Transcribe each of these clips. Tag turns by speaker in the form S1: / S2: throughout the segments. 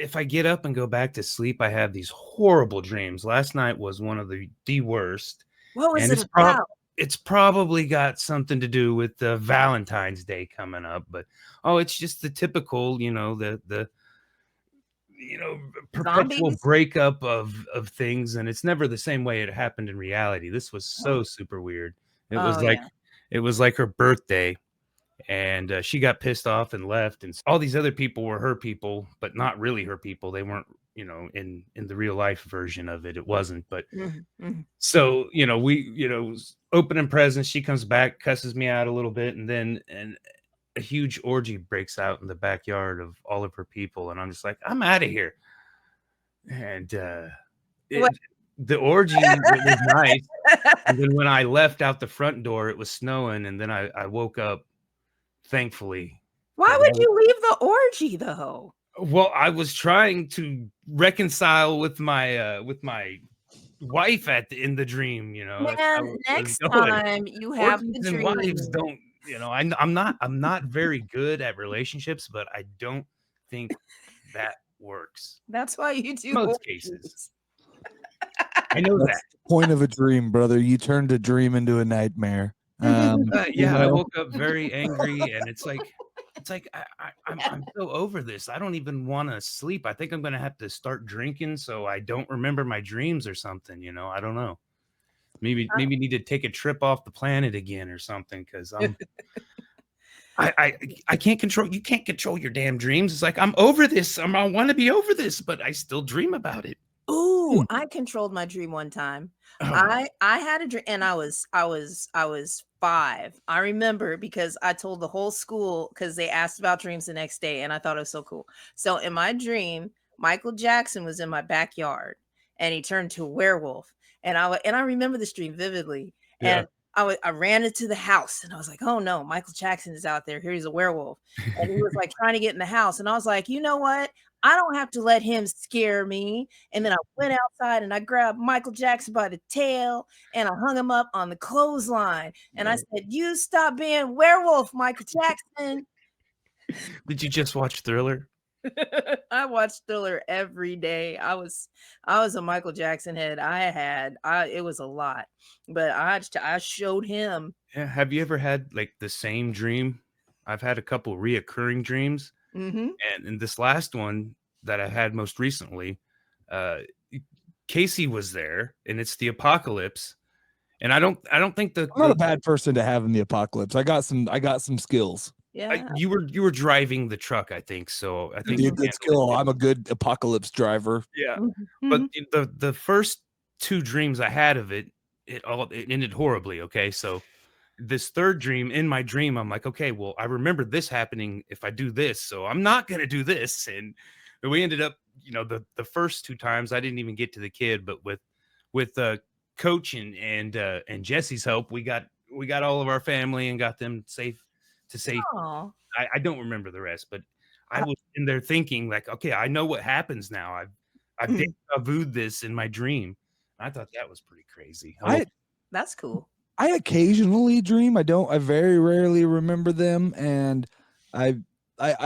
S1: If I get up and go back to sleep, I have these horrible dreams. Last night was one of the worst.
S2: What was
S1: And
S2: it about?
S1: it's probably got something to do with the Valentine's Day coming up, but it's just the typical, the perpetual
S2: Zombies?
S1: breakup of things, and it's never the same way it happened in reality. This was so super weird. It was
S2: Oh,
S1: like
S2: yeah.
S1: it was like her birthday, and she got pissed off and left, and all these other people were her people, but not really her people. They weren't, in the real life version of it. It wasn't, but so, we opening presents, she comes back, cusses me out a little bit, and then a huge orgy breaks out in the backyard of all of her people, and I'm just like, I'm out of here. And the orgy, it was nice, and then when I left out the front door, it was snowing, and then I woke up, thankfully.
S2: Why would you leave the orgy though?
S1: Well, I was trying to reconcile with my wife in the dream,
S2: Man, next time you have the dream.
S1: Wives don't, I'm not very good at relationships, but I don't think that works.
S2: That's why you do
S1: most cases. I know
S3: that's the point of a dream, brother. You turned a dream into a nightmare.
S1: I woke up very angry, and it's like I'm so over this. I don't even want to sleep. I think I'm gonna have to start drinking so I don't remember my dreams or something. I don't know. Maybe need to take a trip off the planet again or something, because I can't control. You can't control your damn dreams. It's like, I'm over this. I want to be over this, but I still dream about it.
S2: Ooh, I controlled my dream one time. I had a dream, and I was 5. I remember because I told the whole school, because they asked about dreams the next day, and I thought it was so cool. So in my dream, Michael Jackson was in my backyard, and he turned to a werewolf, and I remember this dream vividly.
S1: Yeah.
S2: And I ran into the house, and I was like, oh no, Michael Jackson is out there. Here he's a werewolf. And he was like trying to get in the house. And I was like, you know what? I don't have to let him scare me. And then I went outside and I grabbed Michael Jackson by the tail and I hung him up on the clothesline. And I said, you stop being werewolf, Michael Jackson.
S1: Did you just watch Thriller?
S2: I watched Thriller every day. I was a Michael Jackson head. It was a lot, but I showed him.
S1: Yeah. Have you ever had like the same dream? I've had a couple reoccurring dreams.
S2: Mm-hmm.
S1: And in this last one that I had most recently, Casey was there, and it's the apocalypse. And I don't think I'm
S3: not a bad person to have in the apocalypse. I got some skills.
S2: Yeah,
S1: you were driving the truck, I think. So I think
S3: you good skill. I'm a good apocalypse driver.
S1: Yeah, but the first 2 dreams I had of it ended horribly. Okay, so this third dream, in my dream, I'm like, okay, well, I remember this happening if I do this, so I'm not gonna do this. And we ended up, the first 2 times I didn't even get to the kid, but with Coach and Jesse's help, we got all of our family and got them safe to safety. I don't remember the rest, but I was in there thinking like, okay, I know what happens now. I've deja-vu'd this in my dream. I thought that was pretty crazy.
S2: That's cool.
S3: I occasionally dream. I very rarely remember them. And I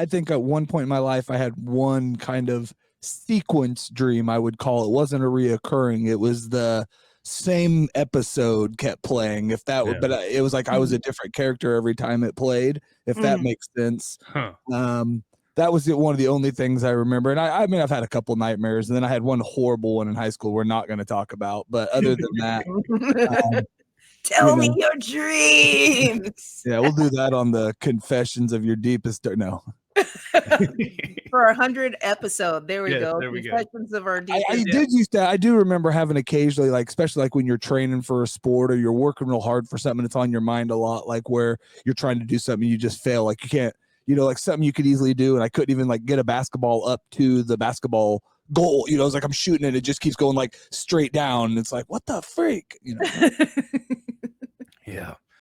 S3: think at one point in my life, I had one kind of sequence dream, I would call it. It wasn't a reoccurring. It was the same episode kept playing. But it was like I was a different character every time it played, if that makes sense.
S1: Huh.
S3: That was one of the only things I remember. And I mean, I've had a couple nightmares, and then I had one horrible one in high school we're not going to talk about. But other than that...
S2: Tell me your dreams.
S3: Yeah, we'll do that on the Confessions of Your Deepest. No.
S2: For 100 episode. There we go. Confessions of Our Deepest.
S3: I do remember having occasionally, like, especially like when you're training for a sport or you're working real hard for something that's on your mind a lot, like where you're trying to do something, you just fail. Like you can't, like something you could easily do. And I couldn't even like get a basketball up to the basketball goal. It's like I'm shooting it. It just keeps going like straight down. It's like, what the freak?
S1: Yeah.